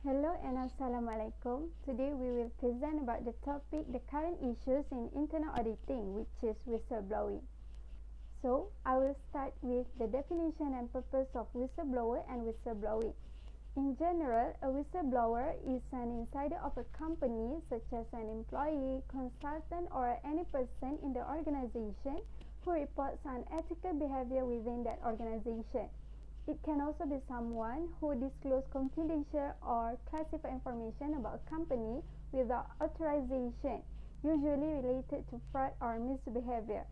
Hello and Assalamualaikum. Today we will present about the topic the current issues in internal auditing, which is whistleblowing. So, I will start with the definition and purpose of whistleblower and whistleblowing. In general, a whistleblower is an insider of a company, such as an employee, consultant, or any person in the organization who reports unethical behavior within that organization. It can also be someone who discloses confidential or classified information about a company without authorization, usually related to fraud or misbehavior.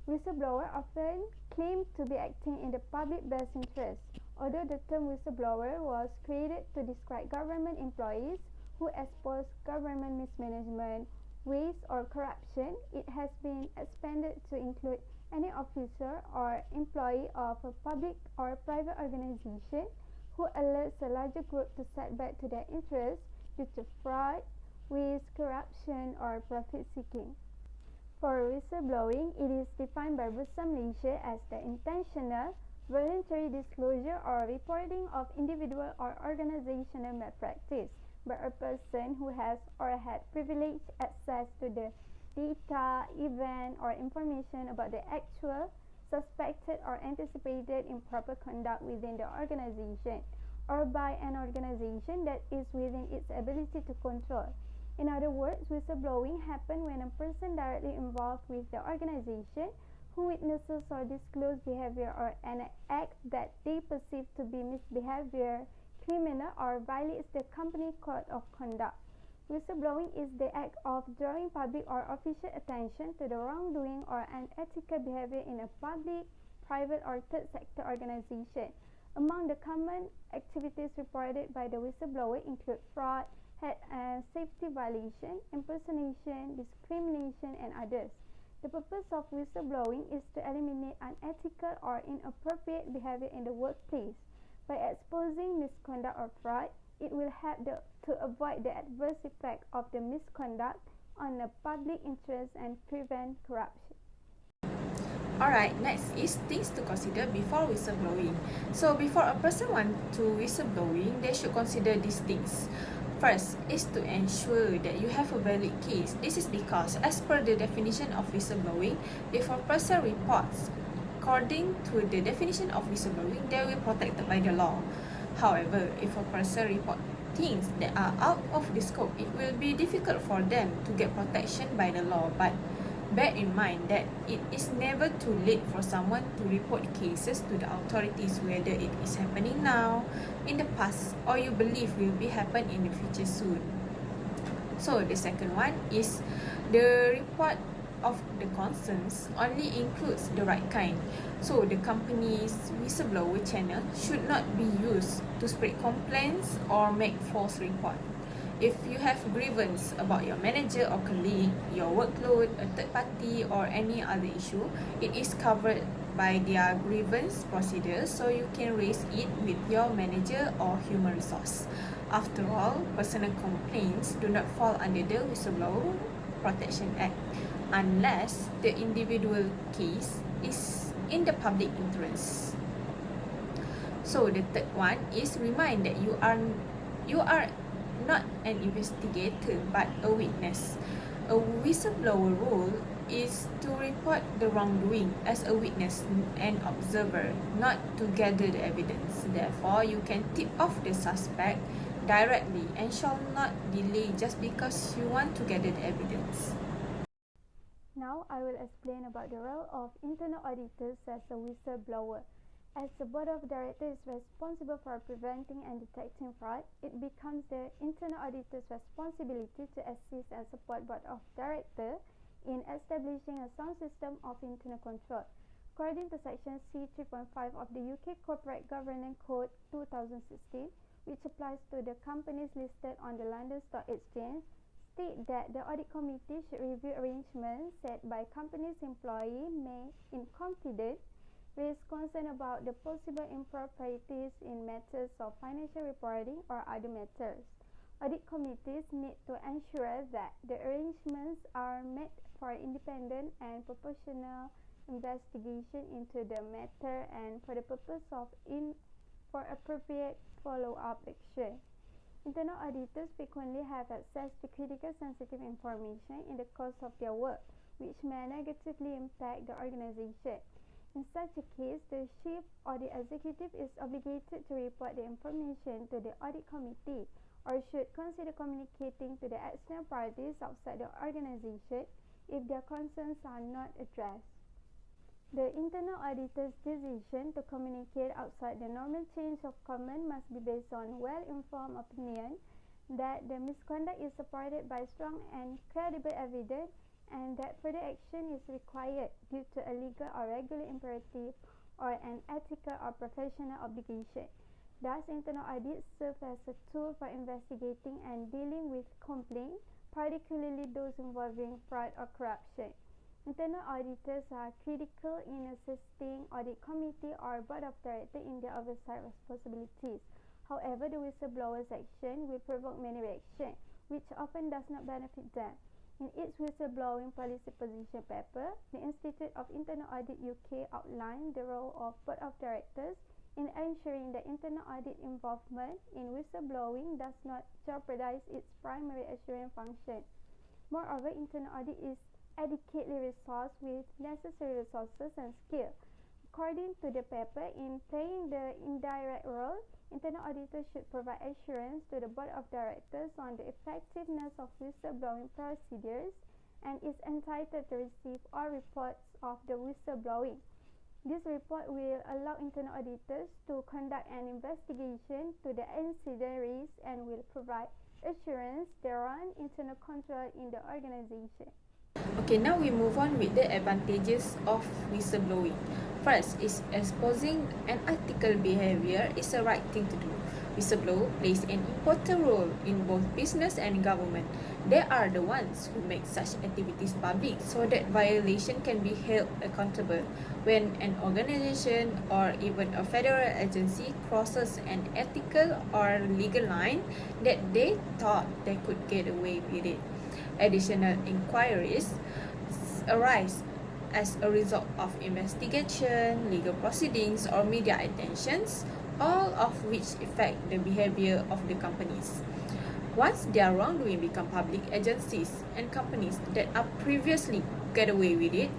Whistleblowers often claim to be acting in the public best interest. Although the term whistleblower was created to describe government employees who expose government mismanagement, waste, or corruption, it has been expanded to include any officer or employee of a public or private organization who alerts a larger group to set back to their interests due to fraud, waste, corruption, or profit seeking. For whistleblowing, it is defined by Bursa Malaysia as the intentional, voluntary disclosure or reporting of individual or organizational malpractice by a person who has or had privileged access to the data, event, or information about the actual, suspected, or anticipated improper conduct within the organization, or by an organization that is within its ability to control. In other words, whistleblowing happens when a person directly involved with the organization who witnesses or discloses behavior or an act that they perceive to be misbehavior, criminal, or violates the company code of conduct. Whistleblowing is the act of drawing public or official attention to the wrongdoing or unethical behavior in a public, private, or third sector organization. Among the common activities reported by the whistleblower include fraud, health and safety violation, impersonation, discrimination, and others. The purpose of whistleblowing is to eliminate unethical or inappropriate behavior in the workplace. By exposing misconduct or fraud, it will help to avoid the adverse effect of the misconduct on the public interest and prevent corruption. Alright, next is things to consider before whistleblowing. So before a person wants to whistleblowing, they should consider these things. First is to ensure that you have a valid case. This is because as per the definition of whistleblowing, if a person reports according to the definition of whistleblowing, they will be protected by the law. However, if a person reports things that are out of the scope, it will be difficult for them to get protection by the law. But bear in mind that it is never too late for someone to report cases to the authorities, whether it is happening now, in the past, or you believe will be happen in the future soon. So the second one is the report of the concerns only includes the right kind. So the company's whistleblower channel should not be used to spread complaints or make false report. If you have grievance about your manager or colleague, your workload, a third party, or any other issue, it is covered by their grievance procedure, so you can raise it with your manager or human resource. After all, personal complaints do not fall under the Whistleblower Protection Act unless the individual case is in the public interest. So the third one is remind that you are not an investigator but a witness. A whistleblower role is to report the wrongdoing as a witness and observer, not to gather the evidence. Therefore, you can tip off the suspect directly and shall not delay just because you want to gather the evidence. Now I will explain about the role of internal auditors as a whistleblower. As the board of directors is responsible for preventing and detecting fraud, it becomes the internal auditor's responsibility to assist and support board of directors in establishing a sound system of internal control. According to section C 3.5 of the UK Corporate Governance Code 2016, which applies to the companies listed on the London Stock Exchange, state that the audit committee should review arrangements set by company's employee may, in confidence, raise concern about the possible improprieties in matters of financial reporting or other matters. Audit committees need to ensure that the arrangements are made for independent and proportional investigation into the matter and for the purpose of for appropriate follow-up action. Internal auditors frequently have access to critical sensitive information in the course of their work, which may negatively impact the organization. In such a case, the Chief Audit Executive is obligated to report the information to the Audit Committee, or should consider communicating to the external parties outside the organization if their concerns are not addressed. The internal auditor's decision to communicate outside the normal chain of command must be based on well-informed opinion that the misconduct is supported by strong and credible evidence, and that further action is required due to a legal or regular imperative or an ethical or professional obligation. Thus, internal audits serve as a tool for investigating and dealing with complaints, particularly those involving fraud or corruption. Internal auditors are critical in assisting audit committee or board of directors in their oversight responsibilities. However, the whistleblower's action will provoke many reactions, which often does not benefit them. In its whistleblowing policy position paper, the Institute of Internal Audit UK outlined the role of board of directors in ensuring that internal audit involvement in whistleblowing does not jeopardize its primary assurance function. Moreover, internal audit is adequately resourced with necessary resources and skill. According to the paper, in playing the indirect role, internal auditors should provide assurance to the board of directors on the effectiveness of whistleblowing procedures and is entitled to receive all reports of the whistleblowing. This report will allow internal auditors to conduct an investigation to the incident and will provide assurance thereon internal control in the organization. Okay, now we move on with the advantages of whistleblowing. First is exposing unethical behavior is the right thing to do. Whistleblower plays an important role in both business and government. They are the ones who make such activities public so that violation can be held accountable. When an organization or even a federal agency crosses an ethical or legal line that they thought they could get away with it. Additional inquiries arise as a result of investigation, legal proceedings, or media attentions, all of which affect the behavior of the companies. Once their wrongdoing become public, agencies and companies that are previously get away with it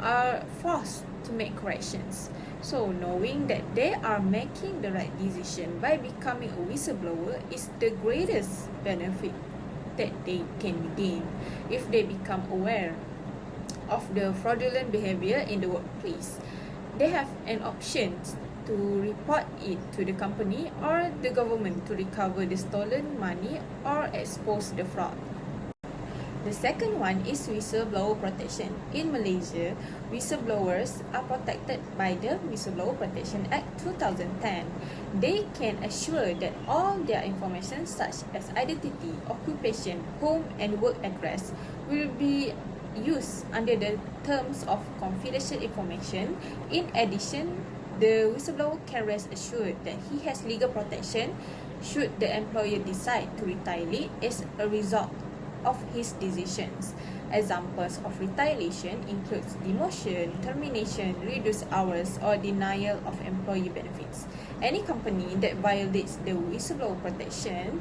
are forced to make corrections. So knowing that they are making the right decision by becoming a whistleblower is the greatest benefit that they can gain if they become aware of the fraudulent behavior in the workplace. They have an option to report it to the company or the government to recover the stolen money or expose the fraud. The second one is whistleblower protection. In Malaysia, whistleblowers are protected by the Whistleblower Protection Act 2010. They can assure that all their information such as identity, occupation, home and work address will be used under the terms of confidential information. In addition, the whistleblower can rest assured that he has legal protection should the employer decide to retaliate as a result of his decisions. Examples of retaliation includes demotion, termination, reduced hours, or denial of employee benefits. Any company that violates the whistleblower protection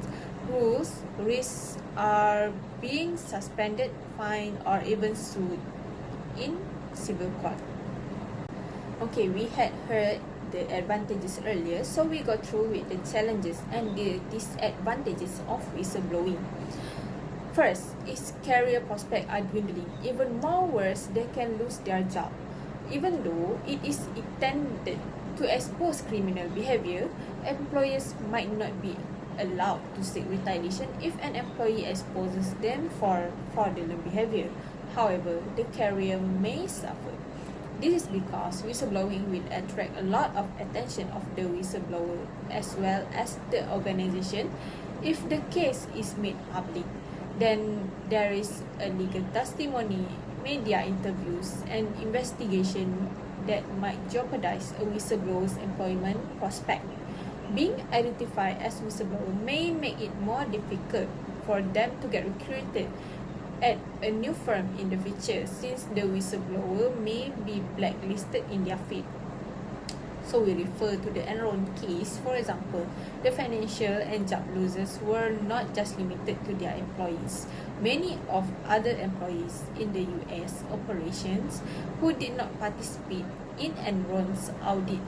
rules risks are being suspended, fined, or even sued in civil court. Okay, we had heard the advantages earlier, so we go through with the challenges and the disadvantages of whistleblowing. First is career prospects are dwindling. Even more worse, they can lose their job. Even though it is intended to expose criminal behavior, employers might not be allowed to seek retaliation if an employee exposes them for fraudulent behavior. However, the career may suffer. This is because whistleblowing will attract a lot of attention of the whistleblower as well as the organization if the case is made public. Then there is a legal testimony, media interviews, and investigation that might jeopardize a whistleblower's employment prospect. Being identified as whistleblower may make it more difficult for them to get recruited at a new firm in the future, since the whistleblower may be blacklisted in their field. So we refer to the Enron case. For example, the financial and job losers were not just limited to their employees. Many of other employees in the US operations who did not participate in Enron's audit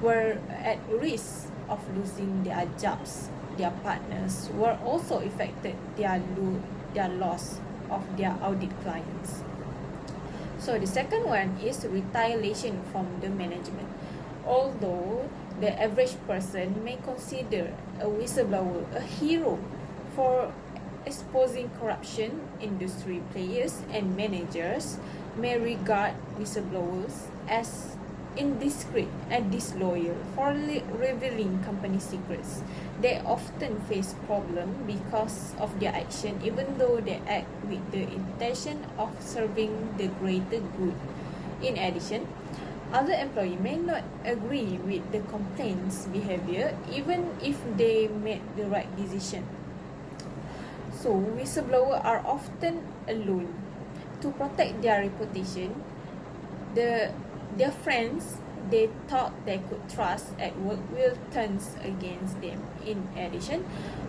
were at risk of losing their jobs. Their partners were also affected their loss of their audit clients. So the second one is retaliation from the management. Although the average person may consider a whistleblower a hero for exposing corruption, industry players and managers may regard whistleblowers as indiscreet and disloyal for revealing company secrets. They often face problems because of their action, even though they act with the intention of serving the greater good. In addition, other employees may not agree with the complainant's behavior, even if they made the right decision. So, whistleblowers are often alone. To protect their reputation, their friends they thought they could trust at work will turn against them. In addition,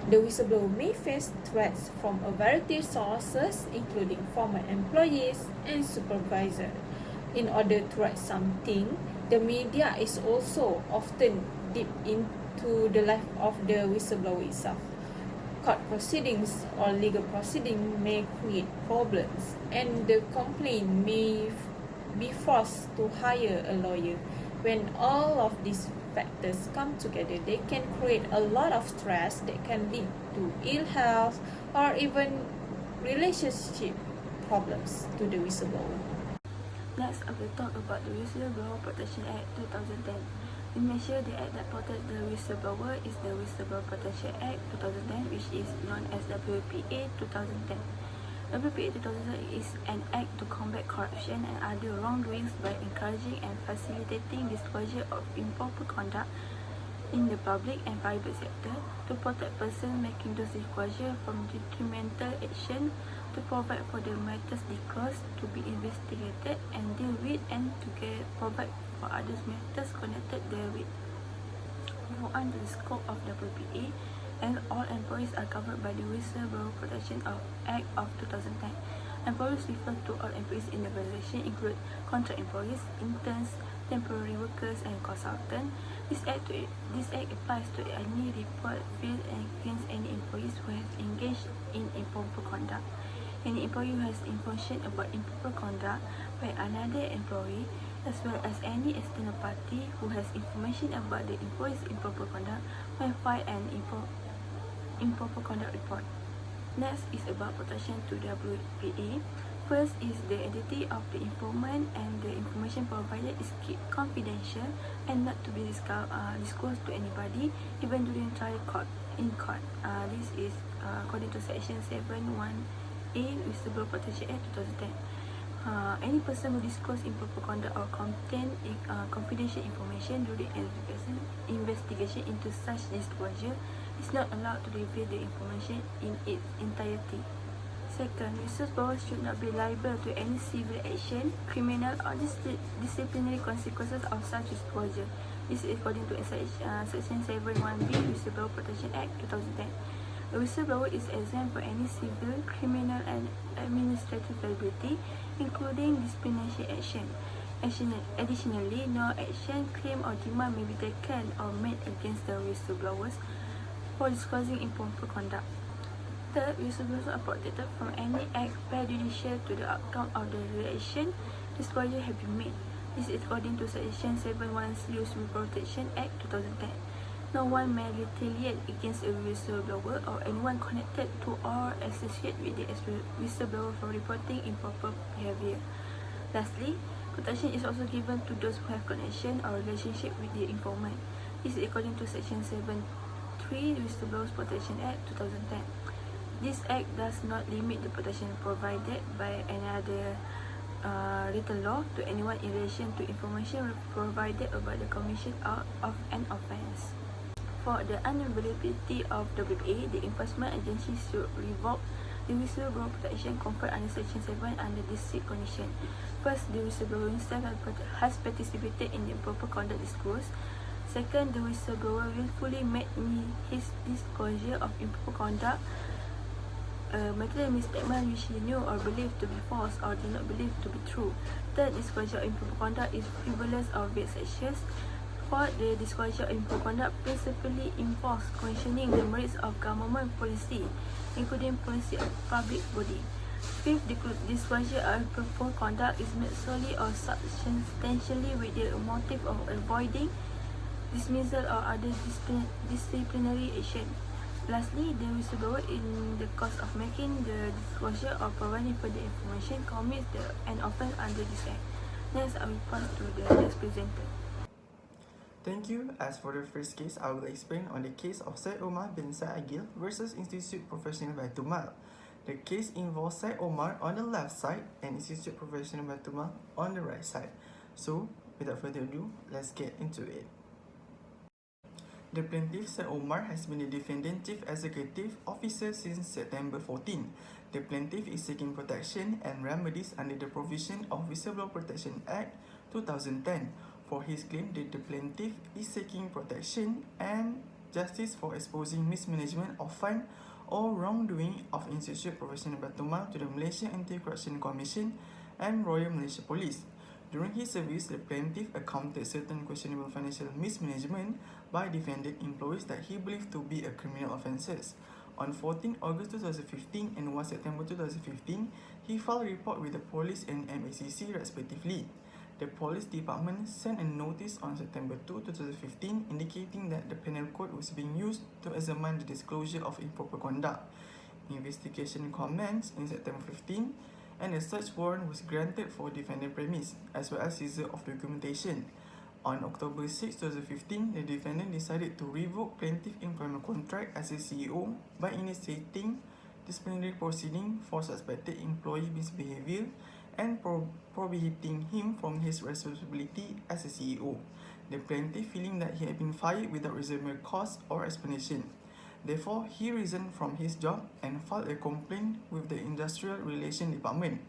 the whistleblower may face threats from a variety of sources, including former employees and supervisors. In order to write something, the media is also often deep into the life of the whistleblower itself. Court proceedings or legal proceedings may create problems, and the complainant may be forced to hire a lawyer. When all of these factors come together, they can create a lot of stress that can lead to ill health or even relationship problems to the whistleblower. Next, I will talk about the Whistleblower Protection Act 2010. In Malaysia, the act that protects the whistleblower is the Whistleblower Protection Act 2010, which is known as WPA 2010. WPA 2010 is an act to combat corruption and other wrongdoings by encouraging and facilitating disclosure of improper conduct in the public and private sector, to protect persons making those disclosures from detrimental action, to provide for the matters disclosed to be investigated and dealt with, and to provide for other matters connected therewith. Move on to the scope of WPA, and all employees are covered by the Whistleblower Protection Act of 2010. Employees refer to all employees in the organization include contract employees, interns, temporary workers and consultants. This act applies to any report filed against any employees who has engaged in improper conduct. Any employee who has information about improper conduct by another employee, as well as any external party who has information about the employee's improper conduct, may file an improper conduct report. Next is about protection to WPA. First is the identity of the informant, and the information provided is kept confidential and not to be disclosed to anybody, even during trial in court. This is according to Section 71A Whistleblower Protection Act 2010. Any person who disclose improper conduct or contain confidential information during investigation into such disclosure is not allowed to reveal the information in its entirety. Second, whistleblowers should not be liable to any civil action, criminal or disciplinary consequences of such disclosure. This is according to Section 71B Whistleblower Protection Act 2010. A whistleblower is exempt from any civil, criminal and administrative liability, including disciplinary action. Additionally, no action, claim or demand may be taken or made against the whistleblowers for disclosing improper conduct. Third, whistleblowers are protected from any act prejudicial to the outcome of the litigation disclosure have been made. This is according to Section 71C Whistleblower Protection Act 2010. No one may retaliate against a whistleblower or anyone connected to or associated with the whistleblower for reporting improper behavior. Lastly, protection is also given to those who have connection or relationship with the informant. This is according to Section 7.3 Whistleblower Protection Act 2010. This act does not limit the protection provided by another written law to anyone in relation to information provided about the commission of an offence. For the unavailability of WPA, the enforcement agency should revoke The whistleblower protection conferred under Section 7 under these 6 conditions. First, the whistleblower himself has participated in the improper conduct disclosed. Second, the whistleblower willfully made his disclosure of improper conduct material misstatement which he knew or believed to be false or did not believe to be true. Third, disclosure of improper conduct is frivolous or vexatious. Fourth, the disclosure of improper conduct principally involves questioning the merits of government policy, including policy of public body. Fifth, the disclosure of improper conduct is made solely or substantially with the motive of avoiding dismissal or other disciplinary action. Lastly, the whistleblower, in the course of making the disclosure or providing further information, commits an offence under this Act. Next, I will pass to the next presenter. Thank you. As for the first case, I will explain on the case of Syed Omar bin Syed Agil versus Institute Professional Baitul Mal. The case involves Syed Omar on the left side and Institute Professional Baitul Mal on the right side. So, without further ado, let's get into it. The plaintiff, Syed Omar, has been the defendant chief executive officer since September 14. The plaintiff is seeking protection and remedies under the provision of Whistleblower Protection Act 2010. For his claim that the plaintiff is seeking protection and justice for exposing mismanagement of fund or wrongdoing of Institute Professional Baitul Mal to the Malaysia Anti-Corruption Commission and Royal Malaysia Police. During his service, the plaintiff accounted certain questionable financial mismanagement by defendant employees that he believed to be a criminal offences. On 14 August 2015 and 1 September 2015, he filed a report with the police and MACC respectively. The police department sent a notice on September 2, 2015 indicating that the penal code was being used to examine the disclosure of improper conduct. Investigation commenced in September 15 and a search warrant was granted for defendant premise as well as seizure of documentation. On October 6, 2015, the defendant decided to revoke plaintiff employment contract as a CEO by initiating disciplinary proceeding for suspected employee misbehavior and prohibiting him from his responsibility as a CEO. The plaintiff feeling that he had been fired without reasonable cause or explanation. Therefore, he resigned from his job and filed a complaint with the Industrial Relations Department.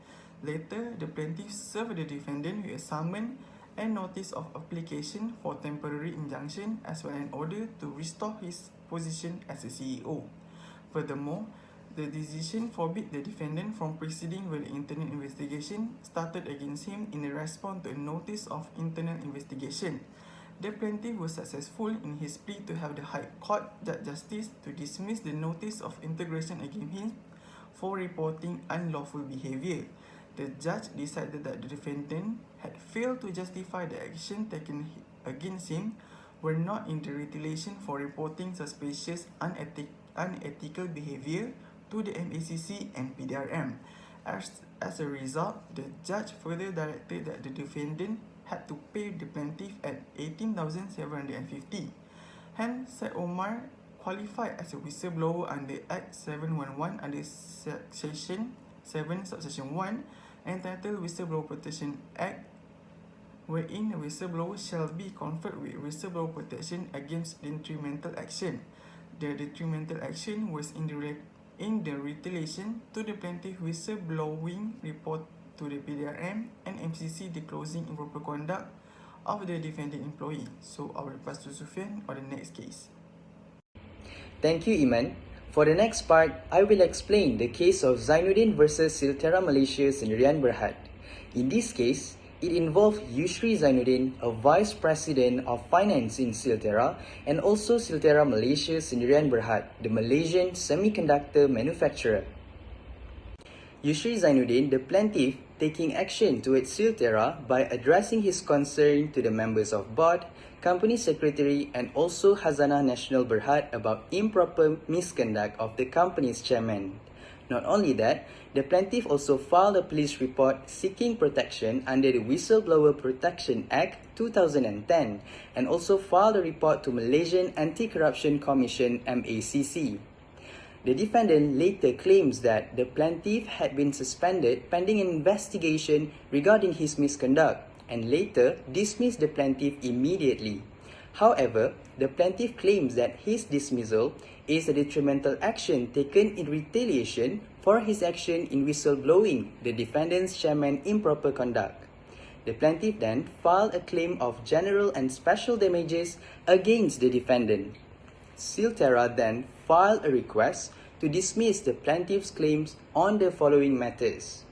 Later, the plaintiff served the defendant with a summons and notice of application for temporary injunction as well as an order to restore his position as a CEO. Furthermore, the decision forbid the defendant from proceeding with the internal investigation started against him in response to a notice of internal investigation. The plaintiff was successful in his plea to have the High Court Judge Justice to dismiss the notice of integration against him for reporting unlawful behaviour. The judge decided that the defendant had failed to justify the action taken against him were not in the retaliation for reporting suspicious unethical behaviour to the MACC and PDRM. As a result, the judge further directed that the defendant had to pay the plaintiff at 18,750. Hence, Syed Omar qualified as a whistleblower under Act 711 under Section 7 Subsection 1 entitled Whistleblower Protection Act, wherein a whistleblower shall be conferred with whistleblower protection against detrimental action. The detrimental action was in the retaliation to the plaintiff whistleblowing report to the PDRM and MCC disclosing improper conduct of the defendant employee. So I will pass to Sufyan on the next case. Thank you, Iman. For the next part, I will explain the case of Zainuddin versus Siltera Malaysia Sendirian Berhad. In this case, it involved Yusri Zainuddin, a Vice President of Finance in Siltera, and also Siltera Malaysia Sendirian Berhad, the Malaysian semiconductor manufacturer. Yusri Zainuddin, the plaintiff, taking action towards Siltera by addressing his concern to the members of board, company secretary and also Khazanah Nasional Berhad about improper misconduct of the company's chairman. Not only that, the plaintiff also filed a police report seeking protection under the Whistleblower Protection Act 2010 and also filed a report to Malaysian Anti-Corruption Commission MACC. The defendant later claims that the plaintiff had been suspended pending an investigation regarding his misconduct and later dismissed the plaintiff immediately. However, the plaintiff claims that his dismissal is a detrimental action taken in retaliation for his action in whistleblowing the defendant's chairman improper conduct. The plaintiff then filed a claim of general and special damages against the defendant. Silterra then filed a request to dismiss the plaintiff's claims on the following matters.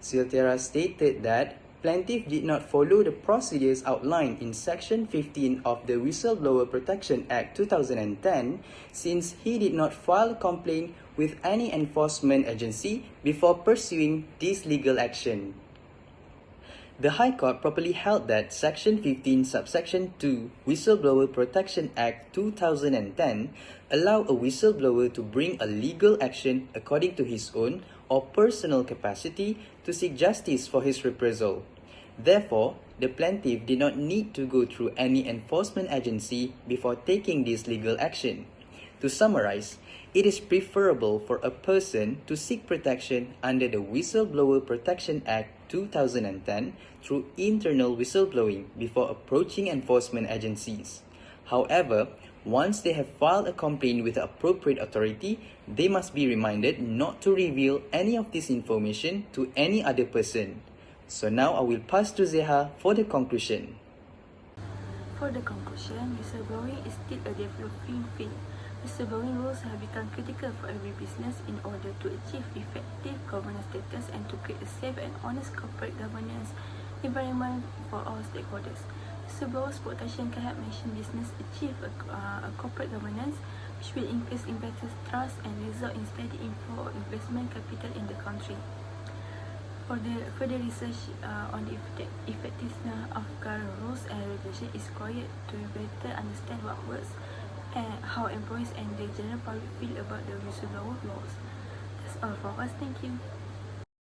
Silterra stated that plaintiff did not follow the procedures outlined in Section 15 of the Whistleblower Protection Act 2010 since he did not file a complaint with any enforcement agency before pursuing this legal action. The High Court properly held that Section 15 subsection 2 Whistleblower Protection Act 2010 allow a whistleblower to bring a legal action according to his own or personal capacity to seek justice for his reprisal. Therefore, the plaintiff did not need to go through any enforcement agency before taking this legal action. To summarize, it is preferable for a person to seek protection under the Whistleblower Protection Act 2010 through internal whistleblowing before approaching enforcement agencies. However, once they have filed a complaint with the appropriate authority, they must be reminded not to reveal any of this information to any other person. So now I will pass to Zeha for the conclusion. For the conclusion, whistleblowing is still a developing field. Whistleblowing rules have become critical for every business in order to achieve effective governance status and to create a safe and honest corporate governance environment for all stakeholders. Whistleblowers protection can help mention business achieve a corporate governance which will increase investors' trust and result in steady inflow of investment capital in the country. For the further research on the effectiveness of current rules and regulations is required to better understand what works and how employees and the general public feel about the whistleblower laws. That's all from us. Thank you.